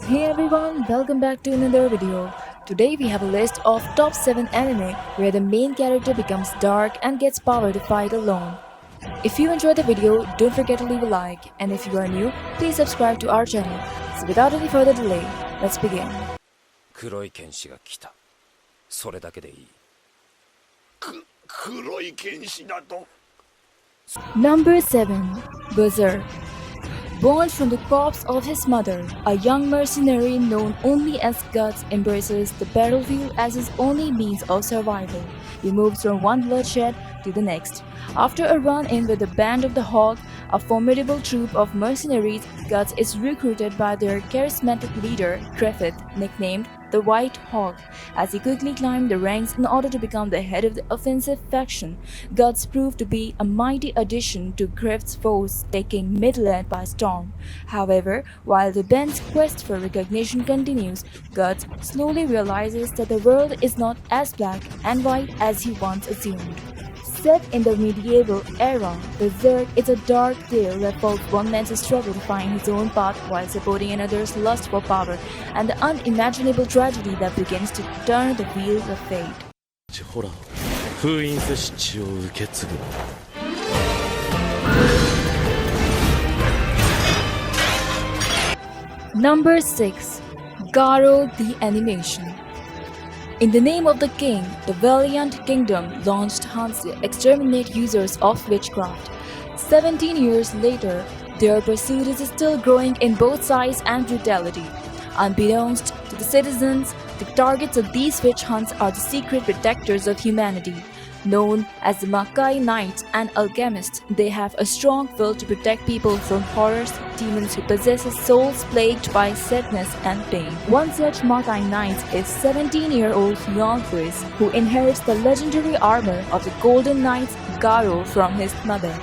Hey everyone, welcome back to another video. Today we have a list of top 7 anime where the main character becomes dark and gets power to fight alone. If you enjoyed the video, don't forget to leave a like, and if you are new, please subscribe to our channel. So without any further delay, let's begin. 黒い剣士が来た。それだけでいい。黒い剣士だと。 Number 7. BERSERK. Born from the corpse of his mother, a young mercenary known only as Guts embraces the battlefield as his only means of survival. He moves from one bloodshed to the next. After a run-in with the Band of the Hawk, a formidable troop of mercenaries, Guts is recruited by their charismatic leader, Griffith, nicknamed the White Hawk. As he quickly climbed the ranks in order to become the head of the offensive faction, Guts proved to be a mighty addition to Griffith's force, taking Midland by storm. However, while the band's quest for recognition continues, Guts slowly realizes that the world is not as black and white as he once assumed. Set in the medieval era, BERSERK is a dark tale that follows one man's struggle to find his own path while supporting another's lust for power, and the unimaginable tragedy that begins to turn the wheels of fate. ホラーを封印せし血を受け継ぐ Number 6. GARO the Animation. In the name of the king, the Valiant Kingdom launched hunts to exterminate users of witchcraft. 17 years later, their pursuit is still growing in both size and brutality. Unbeknownst to the citizens, the targets of these witch hunts are the secret protectors of humanity. Known as the Makai Knights and Alchemists, they have a strong will to protect people from horrors, demons who possess souls plagued by sadness and pain. One such Makai Knight is 17-year-old Leon Chris, who inherits the legendary armor of the Golden Knights GARO from his mother.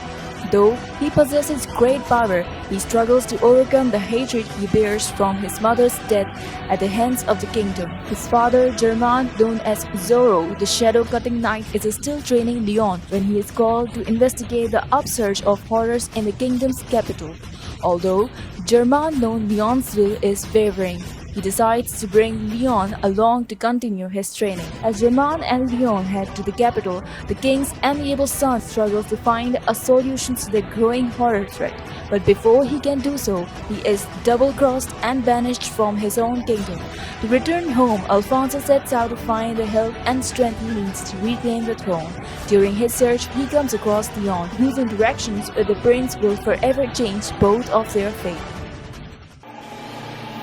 Though he possesses great power, he struggles to overcome the hatred he bears from his mother's death at the hands of the kingdom. His father, German, known as Zoro, the Shadow-Cutting Knight, is still training Leon when he is called to investigate the upsurge of horrors in the kingdom's capital. Although German known Leon's will is wavering, he decides to bring Leon along to continue his training. As German and Leon head to the capital, the king's amiable son struggles to find a solution to the growing horror threat. But before he can do so, he is double-crossed and banished from his own kingdom. To return home, Alfonso sets out to find the help and strength he needs to reclaim the throne. During his search, he comes across Leon, whose interactions with the prince will forever change both of their fate.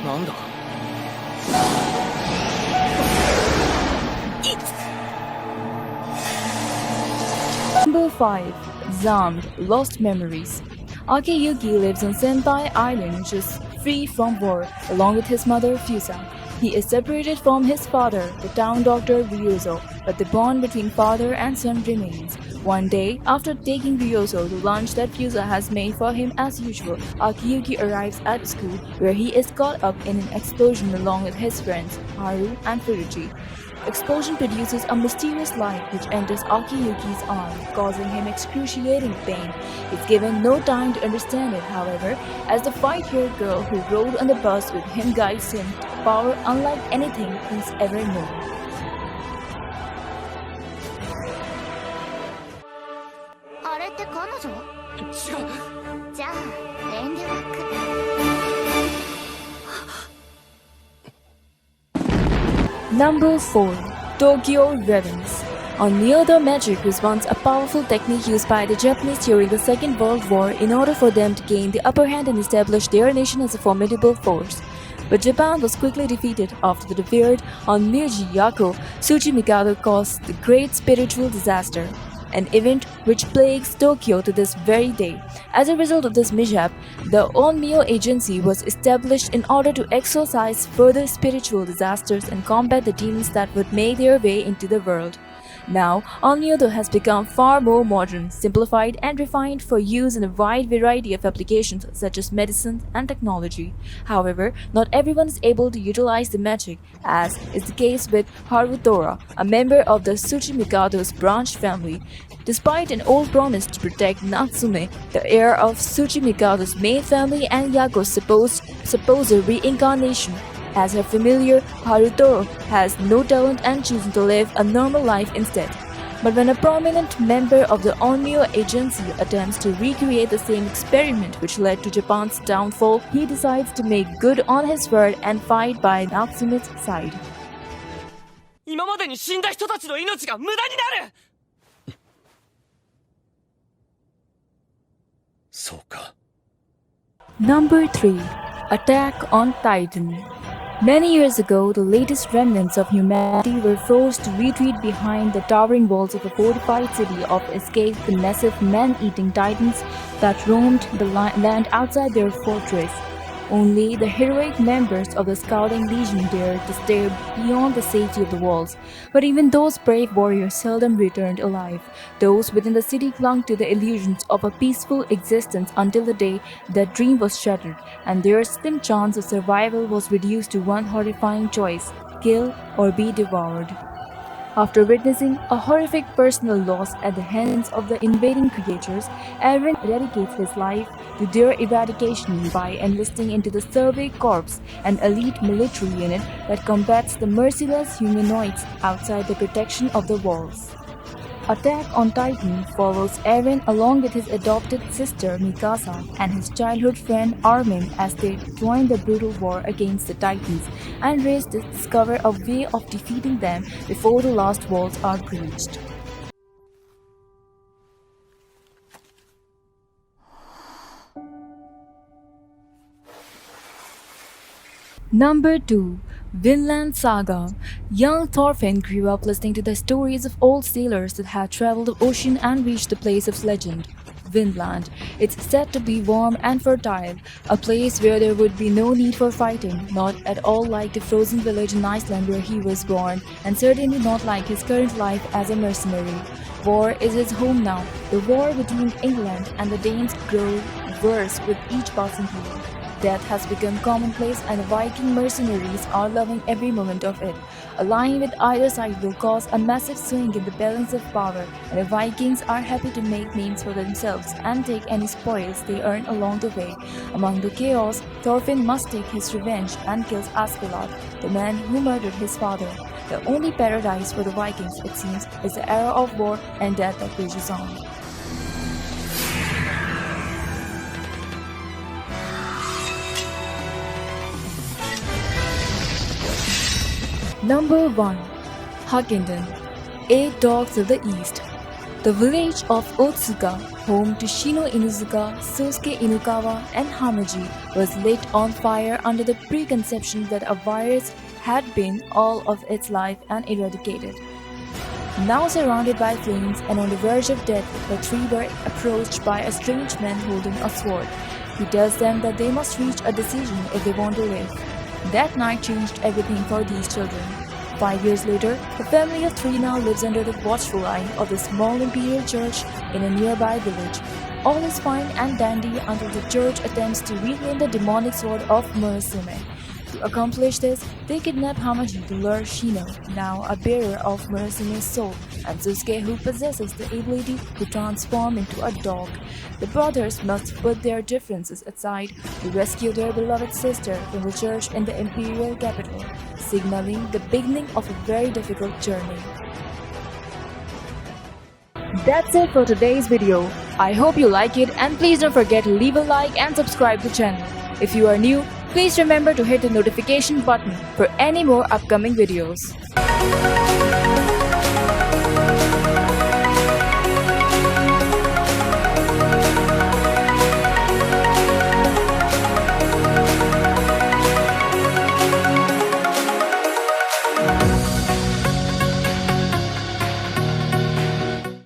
なんだ Number 5. XAM'D Lost Memories. Akiyuki lives on Senpai Island, just free from war, along with his mother Fusa. He is separated from his father, the town doctor Ryuzo, but the bond between father and son remains. One day, after taking Ryuzo to lunch that Fusa has made for him as usual, Akiyuki arrives at school where he is caught up in an explosion along with his friends, Haru and Furuji. The explosion produces a mysterious light which enters Akiyuki's arm, causing him excruciating pain. He's given no time to understand it, however, as the white-haired girl who rode on the bus with him guides him to power unlike anything he's ever known. Number 4. Tokyo Revenge. On Neo magic was once a powerful technique used by the Japanese during the Second World War in order for them to gain the upper hand and establish their nation as a formidable force. But Japan was quickly defeated after the revered Onmyoji Yako Tsuchimikado caused the great spiritual disaster, an event which plagues Tokyo to this very day. As a result of this mishap, the Onmyo Agency was established in order to exorcise further spiritual disasters and combat the demons that would make their way into the world. Now, Omniodo has become far more modern, simplified, and refined for use in a wide variety of applications such as medicine and technology. However, not everyone is able to utilize the magic, as is the case with Harutora, a member of the Tsuchimikado's branch family. Despite an old promise to protect Natsume, the heir of Tsuchimikado's main family and Yako's supposed reincarnation, as her familiar, Harutoro has no talent and chooses to live a normal life instead. But when a prominent member of the Onmyo agency attempts to recreate the same experiment which led to Japan's downfall, he decides to make good on his word and fight by Natsume's side. 今までに死んだ人たちの命が無駄になる。そうか。 Number 3. Attack on Titan. Many years ago, the latest remnants of humanity were forced to retreat behind the towering walls of a fortified city to escape the massive man-eating titans that roamed the land outside their fortress. Only the heroic members of the Scouting Legion dared to stay beyond the safety of the walls, but even those brave warriors seldom returned alive. Those within the city clung to the illusions of a peaceful existence until the day that dream was shattered, and their slim chance of survival was reduced to one horrifying choice: kill or be devoured. After witnessing a horrific personal loss at the hands of the invading creatures, Aaron dedicates his life to their eradication by enlisting into the Survey Corps, an elite military unit that combats the merciless humanoids outside the protection of the walls. Attack on Titan follows Eren along with his adopted sister Mikasa and his childhood friend Armin as they join the brutal war against the Titans and race to discover a way of defeating them before the last walls are breached. Number 2. Vinland Saga. Young Thorfinn grew up listening to the stories of old sailors that had traveled the ocean and reached the place of legend, Vinland. It's said to be warm and fertile, a place where there would be no need for fighting, not at all like the frozen village in Iceland where he was born, and certainly not like his current life as a mercenary. War is his home now. The war between England and the Danes grows worse with each passing year. Death has become commonplace and the Viking mercenaries are loving every moment of it. Allying with either side will cause a massive swing in the balance of power, and the Vikings are happy to make names for themselves and take any spoils they earn along the way. Among the chaos, Thorfinn must take his revenge and kills Askeladd, the man who murdered his father. The only paradise for the Vikings, it seems, is the era of war and death that rages on. Number 1. HAKKENDEN, 8 Dogs of the East. The village of Otsuka, home to Shino Inuzuka, Sosuke Inukawa, and Hamaji, was lit on fire under the preconception that a virus had been all of its life and eradicated. Now surrounded by flames and on the verge of death, the three were approached by a strange man holding a sword. He tells them that they must reach a decision if they want to live. That night changed everything for these children. 5 years later, the family of 3 now lives under the watchful eye of the small imperial church in a nearby village. All is fine and dandy until the church attempts to reclaim the demonic sword of Murasume. To accomplish this, they kidnap Hamaji to lure Shino, now a bearer of Murasume's soul, and Sosuke, who possesses the ability to transform into a dog. The brothers must put their differences aside to rescue their beloved sister from the church in the imperial capital, signaling the beginning of a very difficult journey. That's it for today's video. I hope you like it, and please don't forget to leave a like and subscribe to the channel. If you are new, please remember to hit the notification button for any more upcoming videos.